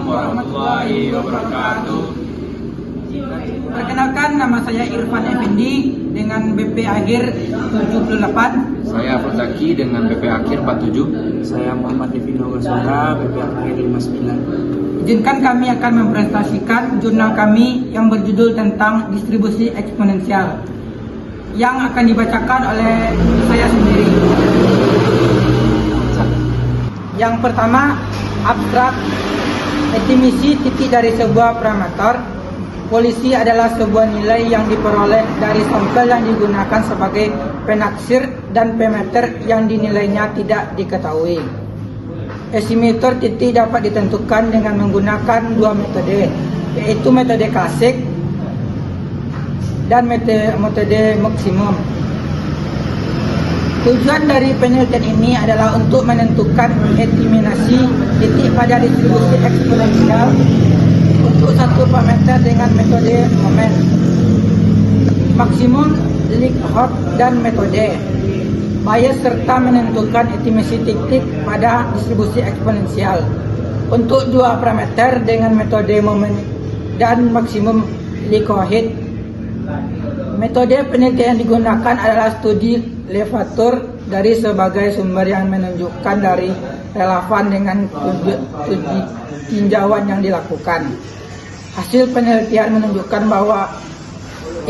warahmatullahi wabarakatuh. Perkenalkan, nama saya Irfan Effendi dengan BP akhir 78. Saya Fataki dengan BP akhir 47. Saya Muhammad Devino Gasura, BP akhir 59. Izinkan kami akan mempresentasikan jurnal kami yang berjudul tentang distribusi eksponensial yang akan dibacakan oleh saya sendiri. Yang pertama, abstrak. Estimasi titik dari sebuah parameter polisi adalah sebuah nilai yang diperoleh dari sampel yang digunakan sebagai penaksir dan parameter yang dinilainya tidak diketahui. Estimator titik dapat ditentukan dengan menggunakan dua metode, yaitu metode klasik dan metode maksimum. Tujuan dari penelitian ini adalah untuk menentukan estimasi titik pada distribusi eksponensial untuk satu parameter dengan metode momen, maksimum, Likhoff, dan metode Bayes, serta menentukan estimasi titik pada distribusi eksponensial untuk dua parameter dengan metode momen dan maksimum Likhoff. Metode penelitian yang digunakan adalah studi levatur dari sebagai sumber yang menunjukkan dari relevan dengan studi tinjauan yang dilakukan. Hasil penelitian menunjukkan bahwa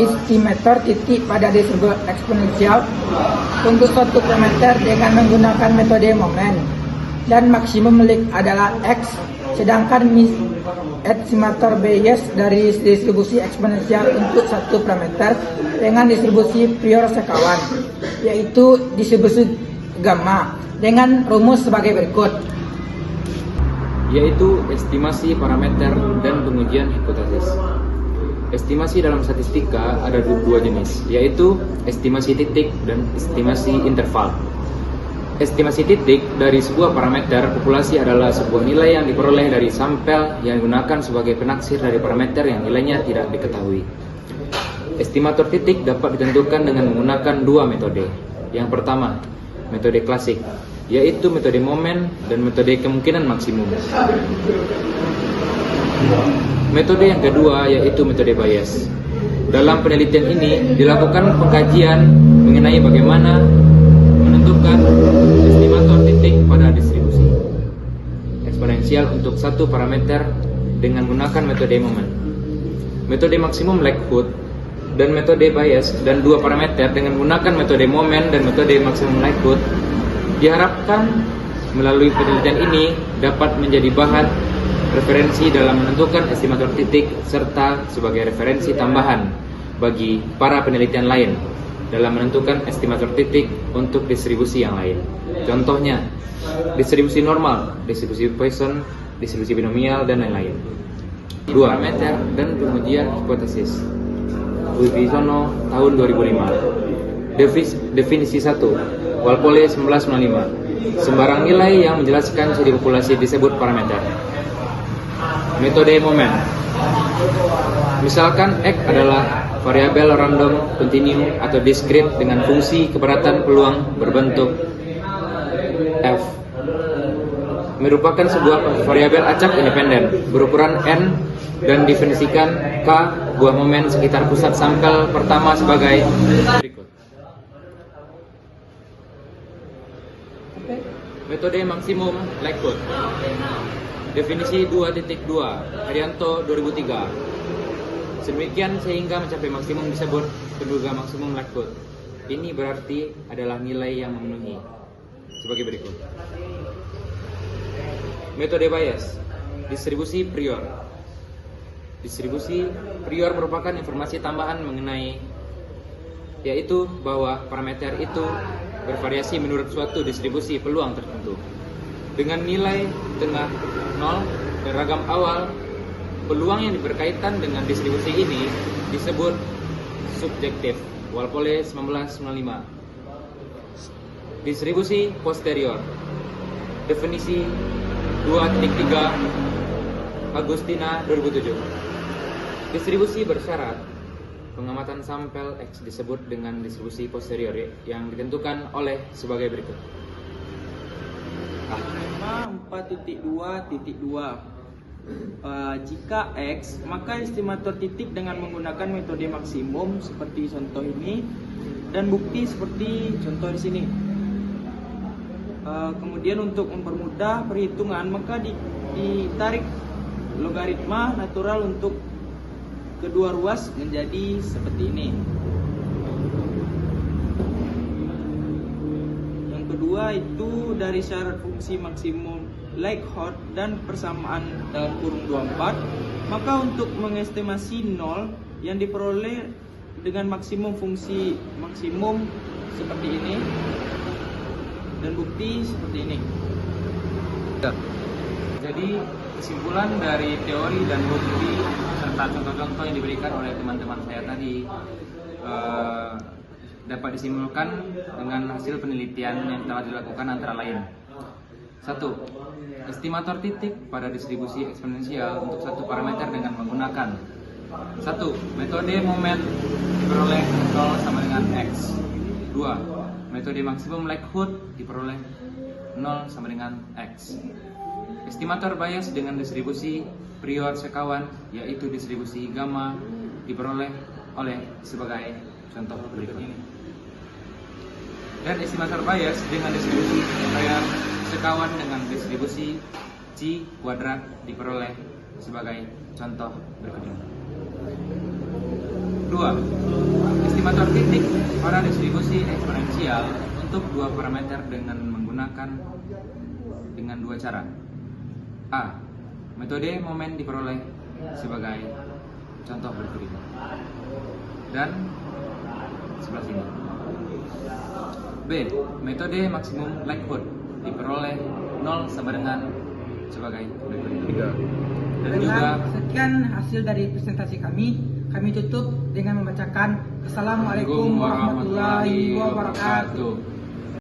estimator titik pada distribusi eksponensial untuk suatu parameter dengan menggunakan metode momen dan maksimum adalah X, sedangkan estimator Bayes dari distribusi eksponensial untuk satu parameter dengan distribusi prior sekawan, yaitu distribusi gamma, dengan rumus sebagai berikut. Yaitu estimasi parameter dan pengujian hipotesis. Estimasi dalam statistika ada dua jenis, yaitu estimasi titik dan estimasi interval. Estimasi titik dari sebuah parameter populasi adalah sebuah nilai yang diperoleh dari sampel yang digunakan sebagai penaksir dari parameter yang nilainya tidak diketahui. Estimator titik dapat ditentukan dengan menggunakan dua metode. Yang pertama, metode klasik, yaitu metode momen dan metode kemungkinan maksimum. Metode yang kedua yaitu metode Bayes. Dalam penelitian ini dilakukan pengkajian mengenai bagaimana menentukan estimator titik pada distribusi eksponensial untuk satu parameter dengan menggunakan metode momen, metode maksimum Likhoff, dan metode Bayes, dan dua parameter dengan menggunakan metode momen dan metode maksimum Likhoff. Diharapkan melalui penelitian ini dapat menjadi bahan referensi dalam menentukan estimator titik serta sebagai referensi tambahan bagi para penelitian lain dalam menentukan estimator titik untuk distribusi yang lain. Contohnya, distribusi normal, distribusi Poisson, distribusi binomial, dan lain-lain. 2. Parameter dan pengujian hipotesis. Wibisono tahun 2005. Definisi 1. Walpole 1995. Sembarang nilai yang menjelaskan ciri populasi disebut parameter. Metode momen. Misalkan X adalah variabel random, kontinu, atau diskrit dengan fungsi kepadatan peluang berbentuk F. Merupakan sebuah variabel acak independen berukuran N dan definisikan K buah momen sekitar pusat sampel pertama sebagai berikut. Metode maksimum Likhoff. Definisi 2.2 Haryanto 2003. Sedemikian sehingga mencapai maksimum disebut penduga maksimum Likhoff. Ini berarti adalah nilai yang memenuhi sebagai berikut. Metode Bayes. Distribusi prior. Distribusi prior merupakan informasi tambahan mengenai, yaitu bahwa parameter itu bervariasi menurut suatu distribusi peluang tertentu. Dengan nilai tengah 0 dan ragam awal, peluang yang berkaitan dengan distribusi ini disebut subjektif. Walpole 1995. Distribusi posterior. Definisi 2.3 Agustina 2007. Distribusi bersyarat. Pengamatan sampel X disebut dengan distribusi posterior yang ditentukan oleh sebagai berikut. 4.2.2 Jika X, maka estimator titik dengan menggunakan metode maksimum seperti contoh ini dan bukti seperti contoh di sini. Kemudian untuk mempermudah perhitungan maka ditarik logaritma natural untuk kedua ruas menjadi seperti ini. Yang kedua itu dari syarat fungsi maksimum Likert dan persamaan dalam kurung 24, maka untuk mengestimasi 0 yang diperoleh dengan maksimum fungsi maksimum seperti ini dan bukti seperti ini. Jadi kesimpulan dari teori dan bukti serta contoh-contoh yang diberikan oleh teman-teman saya tadi dapat disimpulkan dengan hasil penelitian yang telah dilakukan antara lain. 1. Estimator titik pada distribusi eksponensial untuk satu parameter dengan menggunakan 1. Metode momen diperoleh 0 sama dengan X. 2. Metode maksimum Likert diperoleh 0 sama dengan X. Estimator bias dengan distribusi prior sekawan yaitu distribusi gamma diperoleh oleh sebagai contoh berikut ini. Dan estimator bias dengan distribusi prior sekawan dengan distribusi C kuadrat diperoleh sebagai contoh berikut ini. 2. Estimator titik pada distribusi eksponensial untuk dua parameter dengan menggunakan dengan dua cara. A. Metode momen diperoleh sebagai contoh berikut ini. Dan sebelah sini. B. Metode maksimum Likert diperoleh 0 sama dengan sebagai berikut ini. Dan juga Sekian hasil dari presentasi kami. Kami tutup dengan membacakan Assalamualaikum warahmatullahi wabarakatuh.